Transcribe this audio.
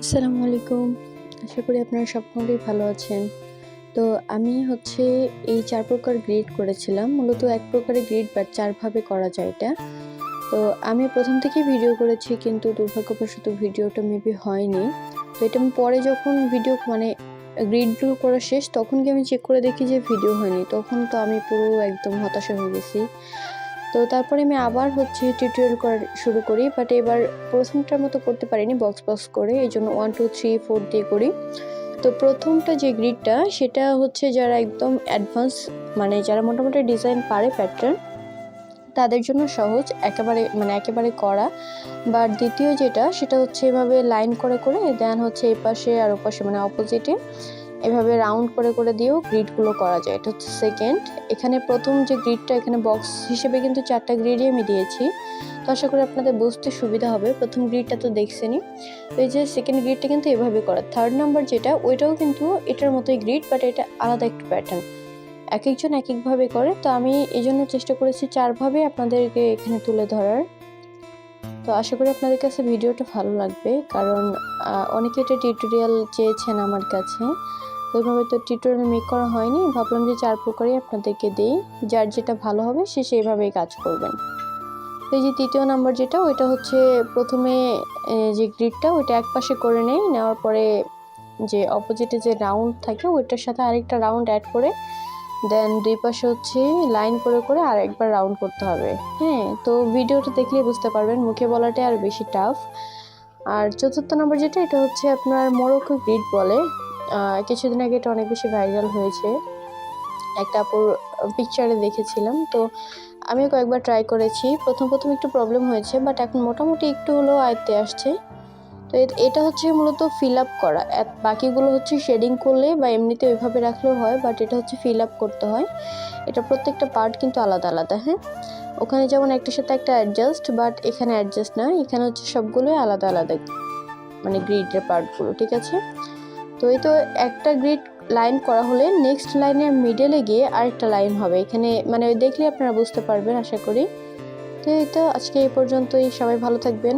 আসসালামু আলাইকুম। আশা করি আপনারা সকলেই ভালো আছেন। তো আমি এই ৪ প্রকার গ্রিড করেছিলাম। মূলত ১ প্রকারের গ্রিড বাট ৪ ভাবে করা যায় এটা। তো আমি ১ম থেকেই ভিডিও করেছি কিন্তু দুর্ভাগ্যবশত ভিডিওটা মেবি হয়নি। তো এটা আমি পরে যখন গ্রিডগুলো করা শেষ তখন গিয়ে আমি চেক করে দেখি যে ভিডিও হয়নি। তখন তো আমি পুরো একদম হতাশা হয়ে গেছি। তো তারপরে আমি আবার টিউটোরিয়াল করা শুরু করি। বাট এবার ১ম টার মতো করতে পারিনি বক্স করে। এজন্য 1, 2, 3, 4 দিয়ে করি। তো ১ম টা যে গ্রিডটা সেটা যারা একদম অ্যাডভান্স যারা মোটামুটি ডিজাইন পারে প্যাটার্ন তাদের জন্য সহজ একেবারে করা। বাট ২য় যেটা সেটা এভাবে লাইন করে দেন এপাশে আর ওপাশে অপোজিটে এভাবে রাউন্ড করে দিয়েও গ্রিডগুলো করা যায়। এটা সেকেন্ড। এখানে ১ম যে গ্রিডটা এখানে বক্স হিসেবে কিন্তু ৪টা গ্রিডই আমি দিয়েছি। তো আশা করি আপনাদের বুঝতে সুবিধা হবে। ১ম গ্রিডটা তো দেখছেনই। তো এই যে সেকেন্ড গ্রিডটা কিন্তু এভাবে করা। 3rd নাম্বার যেটা ওইটাও কিন্তু এটার মতোই গ্রিড বাট এটা আলাদা একটা প্যাটার্ন। একেকজন একেকভাবে করে। তো আমি এজন্য চেষ্টা করেছি ৪ ভাবে আপনাদেরকে এখানে তুলে ধরার। তো আশা করি আপনাদের কাছে ভিডিওটা ভালো লাগবে। কারণ অনেকে এটা টিউটোরিয়াল চেয়েছেন আমার কাছে। তো ওইভাবে তো টিউটোরিয়াল মেক করা হয়নি। ভাবলাম যে ৪ প্রকারই আপনাদেরকে দেই। যার যেটা ভালো হবে সে সেইভাবেই কাজ করবেন। তো এই যে ৩য় নাম্বার যেটা ওইটা ১ম যে গ্রিডটা ওইটা একপাশে করে নেওয়ার পরে যে অপোজিটে যে রাউন্ড থাকে ওইটার সাথে আরেকটা রাউন্ড অ্যাড করে দেন ২ পাশে লাইন করে আরেকবার রাউন্ড করতে হবে। হ্যাঁ, তো ভিডিওটা দেখলেই বুঝতে পারবেন, মুখে বলাটা আর বেশি টাফ। আর ৪র্থ নাম্বার যেটা এটা আপনার মোরক্কো গ্রিড বলে। কিছুদিন আগে এটা অনেক বেশি ভাইরাল হয়েছে। একটা আপুর পিকচারে দেখেছিলাম। তো আমিও কয়েকবার ট্রাই করেছি। প্রথম একটু প্রবলেম হয়েছে বাট এখন মোটামুটি একটু হলেও আয়ত্তে আসছে। তো এটা মূলত ফিল আপ করা। বাকিগুলো শেডিং করলে বা এমনিতে ওইভাবে রাখলেও হয় বাট এটা ফিল আপ করতে হয়। এটা প্রত্যেকটা পার্ট কিন্তু আলাদা, হ্যাঁ? ওখানে যেমন একটার সাথে একটা অ্যাডজাস্ট বাট এখানে অ্যাডজাস্ট না। এখানে সবগুলোই আলাদা গ্রিডের পার্টগুলো, ঠিক আছে? তো এই তো একটা গ্রিড লাইন করা হলে নেক্সট লাইনের মিডলে গিয়ে আরেকটা লাইন হবে। এখানে দেখলে আপনারা বুঝতে পারবেন আশা করি। তো এই তো আজকে এই পর্যন্তই। সবাই ভালো থাকবেন।